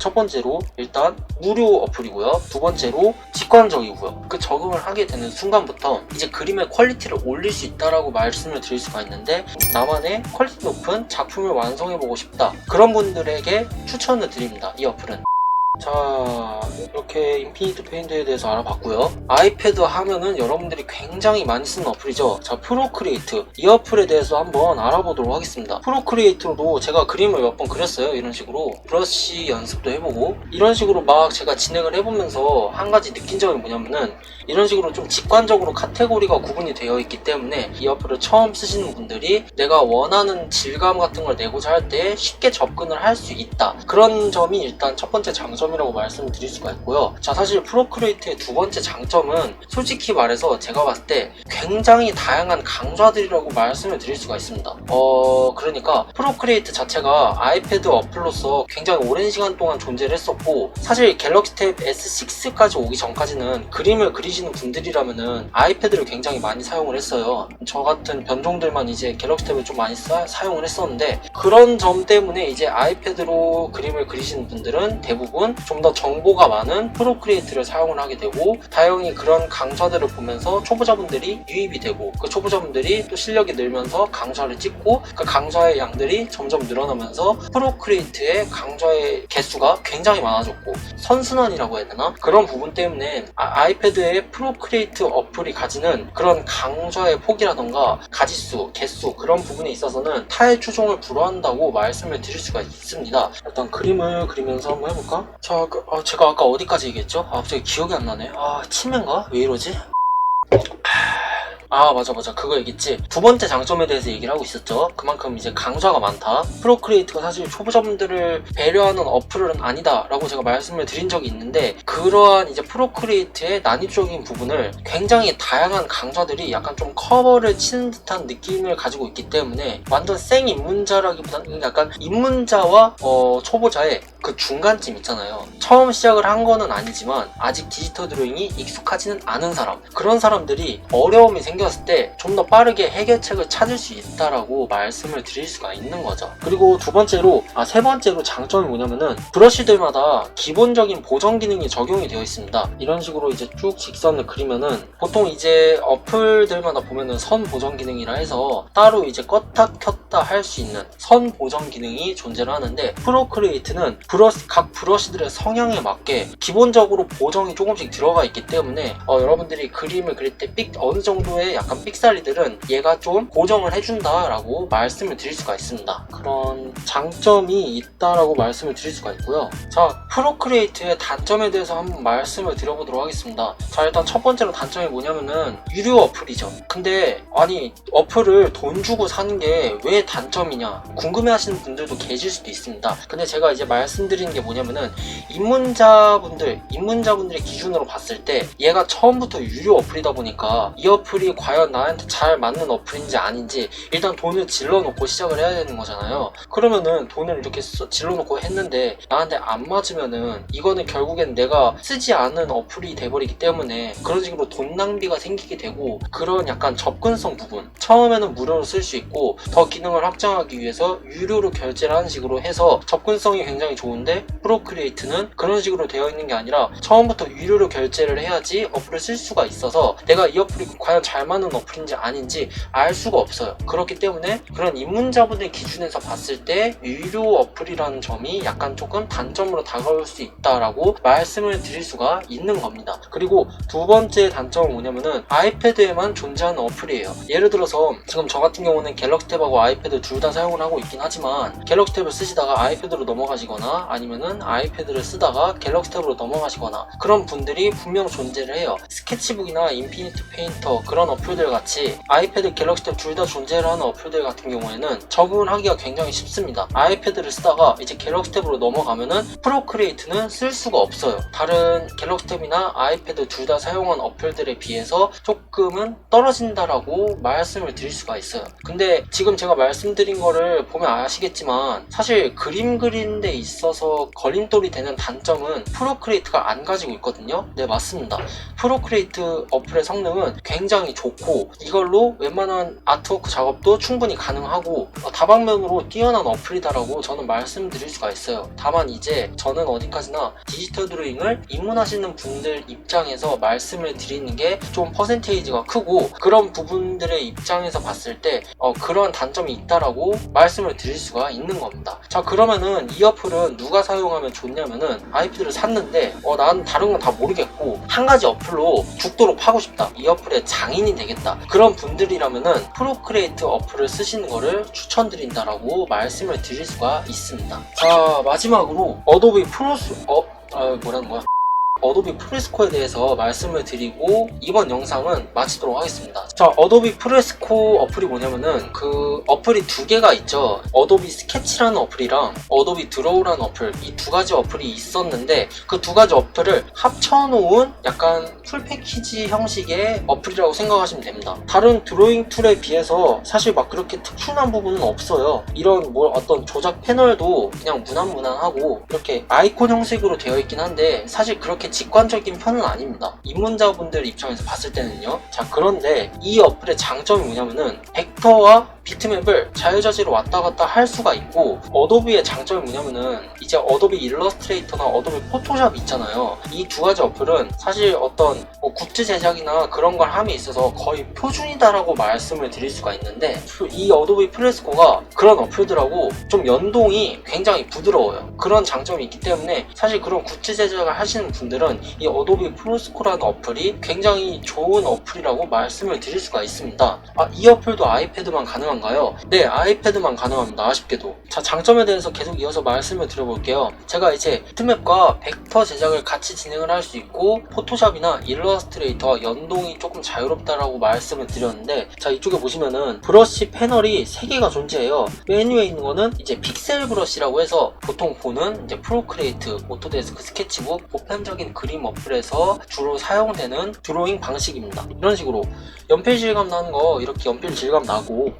첫 번째로 일단 무료 어플이고요. 두 번째로 직관적이고요. 그 적응을 하게 되는 순간부터 이제 그림의 퀄리티를 올릴 수 있다라고 말씀을 드릴 수가 있는데, 나만의 퀄리티 높은 작품을 완성해보고 싶다, 그런 분들에게 추천을 드립니다. 이 어플은. 자, 이렇게 인피니트 페인트에 대해서 알아봤고요. 아이패드 하면은 여러분들이 굉장히 많이 쓰는 어플이죠. 자, 프로크리에이트, 이 어플에 대해서 한번 알아보도록 하겠습니다. 프로크리에이트로도 제가 그림을 몇 번 그렸어요. 이런 식으로 브러쉬 연습도 해보고, 이런 식으로 막 제가 진행을 해보면서 한 가지 느낀 점이 뭐냐면은, 이런 식으로 좀 직관적으로 카테고리가 구분이 되어 있기 때문에 이 어플을 처음 쓰시는 분들이 내가 원하는 질감 같은 걸 내고자 할 때 쉽게 접근을 할 수 있다, 그런 점이 일단 첫 번째 장점이라고 말씀을 드릴 수가 있고요. 자, 사실 프로크리에이트의 두 번째 장점은 솔직히 말해서 제가 봤을 때 굉장히 다양한 강좌들이라고 말씀을 드릴 수가 있습니다. 그러니까 프로크리에이트 자체가 아이패드 어플로서 굉장히 오랜 시간 동안 존재를 했었고, 사실 갤럭시 탭 S6까지 오기 전까지는 그림을 그리시는 분들이라면은 아이패드를 굉장히 많이 사용을 했어요. 저 같은 변종들만 이제 갤럭시 탭을 좀 많이 사용을 했었는데, 그런 점 때문에 이제 아이패드로 그림을 그리시는 분들은 대부분 좀 더 정보가 많은 프로크리에이트를 사용을 하게 되고, 다행히 그런 강좌들을 보면서 초보자분들이 유입이 되고, 그 초보자분들이 또 실력이 늘면서 강좌를 찍고, 그 강좌의 양들이 점점 늘어나면서 프로크리에이트의 강좌의 개수가 굉장히 많아졌고, 선순환이라고 해야 되나? 그런 부분 때문에 아이패드의 프로크리에이트 어플이 가지는 그런 강좌의 폭이라던가 가지수, 개수, 그런 부분에 있어서는 타의 추종을 불허한다고 말씀을 드릴 수가 있습니다. 일단 그림을 그리면서 한번 해볼까? 자, 제가 아까 어디까지 얘기했죠? 갑자기 기억이 안 나네. 치매인가? 왜 이러지? 맞아. 그거 얘기했지. 두 번째 장점에 대해서 얘기를 하고 있었죠. 그만큼 이제 강좌가 많다. 프로크리에이트가 사실 초보자분들을 배려하는 어플은 아니다 라고 제가 말씀을 드린 적이 있는데, 그러한 이제 프로크리에이트의 난이도적인 부분을 굉장히 다양한 강좌들이 약간 좀 커버를 치는 듯한 느낌을 가지고 있기 때문에 완전 생 입문자라기보다는 약간 입문자와 초보자의 그 중간쯤 있잖아요. 처음 시작을 한 거는 아니지만 아직 디지털 드로잉이 익숙하지는 않은 사람, 그런 사람들이 어려움이 생겼을 때 좀 더 빠르게 해결책을 찾을 수 있다라고 말씀을 드릴 수가 있는 거죠. 그리고 세 번째로 장점이 뭐냐면은 브러쉬들마다 기본적인 보정 기능이 적용이 되어 있습니다. 이런 식으로 이제 쭉 직선을 그리면은 보통 이제 어플들마다 보면은 선 보정 기능이라 해서 따로 이제 껐다 켰다 할 수 있는 선 보정 기능이 존재를 하는데, 프로크리에이트는 각 브러쉬들의 성향에 맞게 기본적으로 보정이 조금씩 들어가 있기 때문에 여러분들이 그림을 그릴 때 어느 정도의 약간 삑사리들은 얘가 좀 고정을 해준다라고 말씀을 드릴 수가 있습니다. 그런 장점이 있다라고 말씀을 드릴 수가 있고요. 자, 프로크리에이트의 단점에 대해서 한번 말씀을 드려보도록 하겠습니다. 자, 일단 첫 번째로 단점이 뭐냐면은 유료 어플이죠. 근데 아니, 어플을 돈 주고 사는 게 왜 단점이냐 궁금해하시는 분들도 계실 수도 있습니다. 근데 제가 이제 말씀드리는 게 뭐냐면은 입문자분들의 기준으로 봤을 때 얘가 처음부터 유료 어플이다 보니까 이 어플이 과연 나한테 잘 맞는 어플인지 아닌지 일단 돈을 질러놓고 시작을 해야 되는 거잖아요. 그러면은 돈을 이렇게 질러놓고 했는데 나한테 안 맞으면은 이거는 결국엔 내가 쓰지 않은 어플이 돼버리기 때문에 그런 식으로 돈 낭비가 생기게 되고, 그런 약간 접근성 부분, 처음에는 무료로 쓸 수 있고 더 기능을 확장하기 위해서 유료로 결제를 하는 식으로 해서 접근성이 굉장히 좋은데, 프로크리에이트는 그런 식으로 되어 있는 게 아니라 처음부터 유료로 결제를 해야지 어플을 쓸 수가 있어서 내가 이 어플이 과연 잘 맞는 어플인지 아닌지 알 수가 없어요. 그렇기 때문에 그런 입문자분들 기준에서 봤을 때 유료 어플이라는 점이 약간 조금 단점으로 다가올 수 있다라고 말씀을 드릴 수가 있는 겁니다. 그리고 두 번째 단점은 뭐냐면은 아이패드에만 존재하는 어플이에요. 예를 들어서 지금 저 같은 경우는 갤럭시 탭하고 아이패드 둘 다 사용을 하고 있긴 하지만, 갤럭시 탭을 쓰시다가 아이패드로 넘어가시거나 아니면은 아이패드를 쓰다가 갤럭시 탭으로 넘어가시거나 그런 분들이 분명 존재를 해요. 스케치북이나 인피니트 페인터 그런 어플들 같이 아이패드, 갤럭시 탭 둘 다 존재를 하는 어플들 같은 경우에는 적응을 하기가 굉장히 쉽습니다. 아이패드를 쓰다가 이제 갤럭시 탭으로 넘어가면은 프로크리에이트는 쓸 수가 없어요. 다른 갤럭시 탭이나 아이패드 둘 다 사용한 어플들에 비해서 조금은 떨어진다라고 말씀을 드릴 수가 있어요. 근데 지금 제가 말씀드린 거를 보면 아시겠지만 사실 그림 그리는 데 있어서 걸림돌이 되는 단점은 프로크리에이트가 안 가지고 있거든요. 네, 맞습니다. 프로크리에이트 어플의 성능은 굉장히 좋고 이걸로 웬만한 아트워크 작업도 충분히 가능하고 다방면으로 뛰어난 어플이다라고 저는 말씀드릴 수가 있어요. 다만 이제 저는 어디까지나 디지털 드로잉을 입문하시는 분들 입장에서 말씀을 드리는 게 좀 퍼센테이지가 크고 그런 부분들의 입장에서 봤을 때 그런 단점이 있다라고 말씀을 드릴 수가 있는 겁니다. 자, 그러면은 이 어플은 누가 사용하면 좋냐면은 아이패드를 샀는데 난 다른 건 다 모르겠고 한 가지 어플로 죽도록 하고 싶다, 이 어플의 장인이 되겠다, 그런 분들이라면은 프로크리에이트 어플을 쓰시는 거를 추천드린다라고 말씀을 드릴 수가 있습니다. 자, 마지막으로 어도비 어도비 프레스코에 대해서 말씀을 드리고 이번 영상은 마치도록 하겠습니다. 자, 어도비 프레스코 어플이 뭐냐면은 그 어플이 두 개가 있죠. 어도비 스케치라는 어플이랑 어도비 드로우라는 어플, 이 두 가지 어플이 있었는데 그 두 가지 어플을 합쳐놓은 약간 풀 패키지 형식의 어플이라고 생각하시면 됩니다. 다른 드로잉 툴에 비해서 사실 막 그렇게 특출난 부분은 없어요. 이런 어떤 조작 패널도 그냥 무난무난하고 이렇게 아이콘 형식으로 되어 있긴 한데 사실 그렇게 직관적인 편은 아닙니다. 입문자분들 입장에서 봤을 때는요. 자, 그런데 이 어플의 장점이 뭐냐면은 벡터와 비트맵을 자유자재로 왔다 갔다 할 수가 있고, 어도비의 장점이 뭐냐면은 이제 어도비 일러스트레이터나 어도비 포토샵 있잖아요. 이 두 가지 어플은 사실 어떤 굿즈 제작이나 그런 걸 함에 있어서 거의 표준이다라고 말씀을 드릴 수가 있는데, 이 어도비 프레스코가 그런 어플들하고 좀 연동이 굉장히 부드러워요. 그런 장점이 있기 때문에 사실 그런 굿즈 제작을 하시는 분들은 이 어도비 프레스코라는 어플이 굉장히 좋은 어플이라고 말씀을 드릴 수가 있습니다. 이 어플도 아이패드만 가능한가요? 네, 아이패드만 가능합니다. 아쉽게도. 자, 장점에 대해서 계속 이어서 말씀을 드려볼게요. 제가 이제 비트맵과 벡터 제작을 같이 진행을 할 수 있고 포토샵이나 일러스트레이터와 연동이 조금 자유롭다라고 말씀을 드렸는데, 자, 이쪽에 보시면은 브러쉬 패널이 3개가 존재해요. 맨 위에 있는 거는 이제 픽셀 브러쉬라고 해서 보통 보는 이제 프로크리에이트, 오토데스크, 스케치북, 보편적인 그림 어플에서 주로 사용되는 드로잉 방식입니다. 이런 식으로 연필 질감 나는 거 이렇게 연필 질감 나고,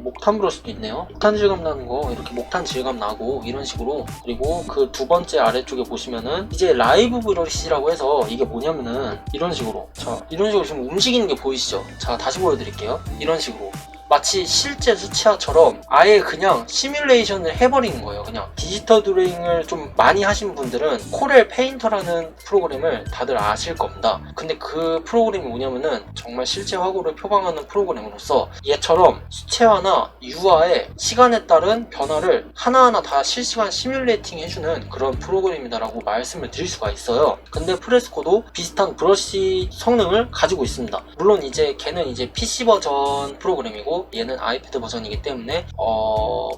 목탄 브러쉬도 있네요. 목탄 질감 나는 거 이렇게 목탄 질감 나고, 이런 식으로. 그리고 그 두 번째 아래쪽에 보시면은 이제 라이브 브러쉬라고 해서 이게 뭐냐면은 이런 식으로, 자, 이런 식으로 지금 움직이는 게 보이시죠? 자, 다시 보여드릴게요. 이런 식으로 마치 실제 수채화처럼 아예 그냥 시뮬레이션을 해버리는 거예요. 그냥 디지털 드로잉을 좀 많이 하신 분들은 코렐 페인터라는 프로그램을 다들 아실 겁니다. 근데 그 프로그램이 뭐냐면은 정말 실제 화구를 표방하는 프로그램으로서 얘처럼 수채화나 유화의 시간에 따른 변화를 하나하나 다 실시간 시뮬레이팅 해주는 그런 프로그램이다라고 말씀을 드릴 수가 있어요. 근데 프레스코도 비슷한 브러쉬 성능을 가지고 있습니다. 물론 이제 걔는 이제 PC 버전 프로그램이고 얘는 아이패드 버전이기 때문에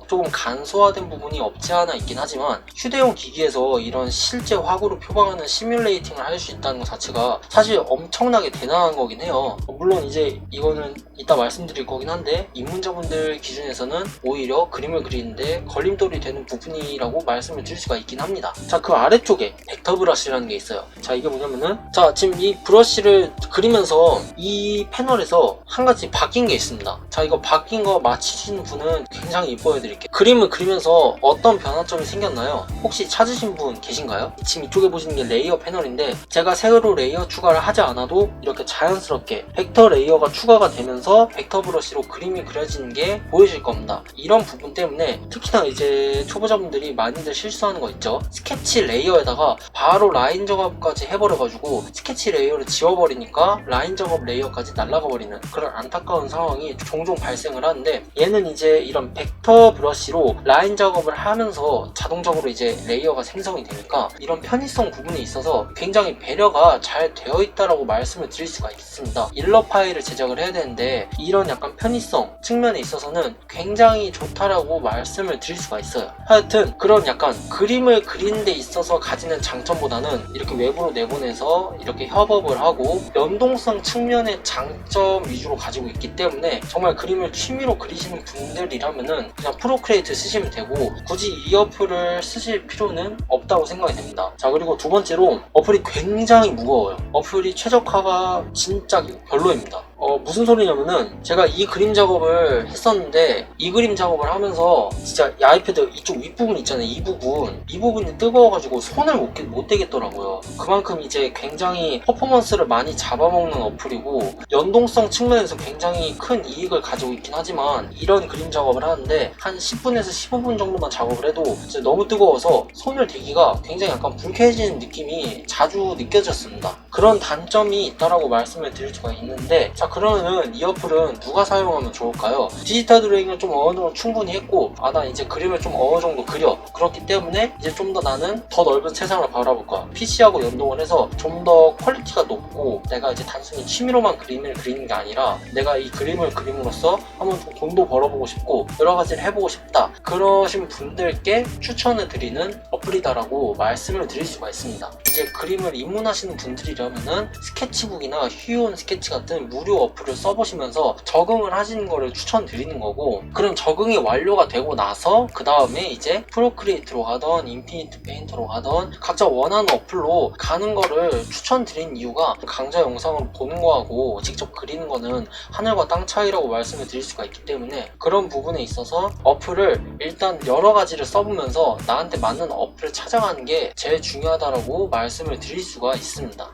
조금 간소화된 부분이 없지 않아 있긴 하지만, 휴대용 기기에서 이런 실제 화구로 표방하는 시뮬레이팅을 할 수 있다는 것 자체가 사실 엄청나게 대단한 거긴 해요. 물론 이제 이거는 이따 말씀드릴 거긴 한데 입문자분들 기준에서는 오히려 그림을 그리는데 걸림돌이 되는 부분이라고 말씀을 드릴 수가 있긴 합니다. 자, 그 아래쪽에 벡터 브러쉬라는 게 있어요. 자, 이게 뭐냐면은, 자, 지금 이 브러쉬를 그리면서 이 패널에서 한 가지 바뀐 게 있습니다. 자, 이거 바뀐 거 맞히시는 분은 굉장히 보여드릴게요. 그림을 그리면서 어떤 변화점이 생겼나요? 혹시 찾으신 분 계신가요? 지금 이쪽에 보시는 게 레이어 패널인데, 제가 새로 레이어 추가를 하지 않아도 이렇게 자연스럽게 벡터 레이어가 추가가 되면서 벡터 브러쉬로 그림이 그려지는 게 보이실 겁니다. 이런 부분 때문에 특히나 이제 초보자분들이 많이들 실수하는 거 있죠. 스케치 레이어에다가 바로 라인 작업까지 해버려가지고 스케치 레이어를 지워버리니까 라인 작업 레이어까지 날아가 버리는 그런 안타까운 상황이 종종 발생을 하는데, 얘는 이제 이런 벡터 브러쉬로 라인 작업을 하면서 자동적으로 이제 레이어가 생성이 되니까 이런 편의성 부분에 있어서 굉장히 배려가 잘 되어 있다라고 말씀을 드릴 수가 있습니다. 일러 파일을 제작을 해야 되는데 이런 약간 편의성 측면에 있어서는 굉장히 좋다라고 말씀을 드릴 수가 있어요. 하여튼 그런 약간 그림을 그리는 데 있어서 가지는 장점보다는 이렇게 외부로 내보내서 이렇게 협업을 하고 연동성 측면의 장점 위주로 가지고 있기 때문에 정말 그림을 취미로 그리시는 분들이라면은 그냥 프로크리에이트 쓰시면 되고 굳이 이 어플을 쓰실 필요는 없다고 생각이 됩니다. 자, 그리고 두 번째로 어플이 굉장히 무거워요. 어플이 최적화가 진짜 별로입니다. 무슨 소리냐면은 제가 이 그림 작업을 했었는데 이 그림 작업을 하면서 진짜 이 아이패드 이쪽 윗부분 있잖아요. 이 부분이 뜨거워가지고 손을 못 대겠더라고요. 그만큼 이제 굉장히 퍼포먼스를 많이 잡아먹는 어플이고 연동성 측면에서 굉장히 큰 이익을 가지고 있긴 하지만 이런 그림 작업을 하는데 한 10분에서 15분 정도만 작업을 해도 진짜 너무 뜨거워서 손을 대기가 굉장히 약간 불쾌해지는 느낌이 자주 느껴졌습니다. 그런 단점이 있다라고 말씀을 드릴 수가 있는데, 자 그러면은 이 어플은 누가 사용하면 좋을까요? 디지털 드로잉은 좀 어느 정도 충분히 했고, 나 이제 그림을 좀 어느 정도 그려, 그렇기 때문에 이제 좀 더 나는 더 넓은 세상을 바라볼 거야. PC하고 연동을 해서 좀 더 퀄리티가 높고 내가 이제 단순히 취미로만 그림을 그리는 게 아니라 내가 이 그림을 그림으로써 한번 좀 돈도 벌어보고 싶고 여러 가지를 해보고 싶다, 그러신 분들께 추천을 드리는 어플이다라고 말씀을 드릴 수가 있습니다. 이제 그림을 입문하시는 분들이라면은 스케치북이나 휴온 스케치 같은 무료 어플을 써보시면서 적응을 하시는 거를 추천드리는 거고, 그럼 적응이 완료가 되고 나서 그 다음에 이제 프로크리에이트로 가던 인피니트 페인터로 가던 각자 원하는 어플로 가는 거를 추천드린 이유가, 강좌 영상을 보는 거하고 직접 그리는 거는 하늘과 땅 차이라고 말씀을 드릴 수가 있기 때문에 그런 부분에 있어서 어플을 일단 여러 가지를 써보면서 나한테 맞는 어플을 찾아가는 게 제일 중요하다라고 말씀을 드릴 수가 있습니다.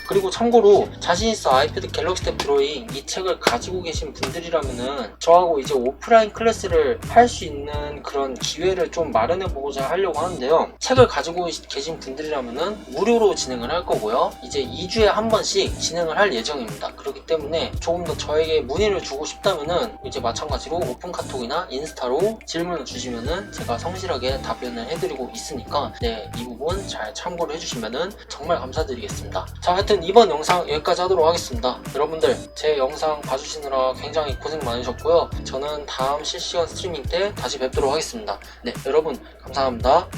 그리고 참고로 자신있어 아이패드 갤럭시 탭 드로잉 이 책을 가지고 계신 분들이라면은 저하고 이제 오프라인 클래스를 할 수 있는 그런 기회를 좀 마련해 보고자 하려고 하는데요. 책을 가지고 계신 분들이라면은 무료로 진행을 할 거고요. 이제 2주에 한 번씩 진행을 할 예정입니다. 그렇기 때문에 조금 더 저에게 문의를 주고 싶다면은 이제 마찬가지로 오픈 카톡이나 인스타로 질문을 주시면은 제가 성실하게 답변을 해드리고 있으니까 이 부분 잘 참고를 해주시면은 정말 감사드리겠습니다. 자, 하여튼 이번 영상 여기까지 하도록 하겠습니다. 여러분들 제 영상 봐주시느라 굉장히 고생 많으셨고요. 저는 다음 실시간 스트리밍 때 다시 뵙도록 하겠습니다. 여러분 감사합니다.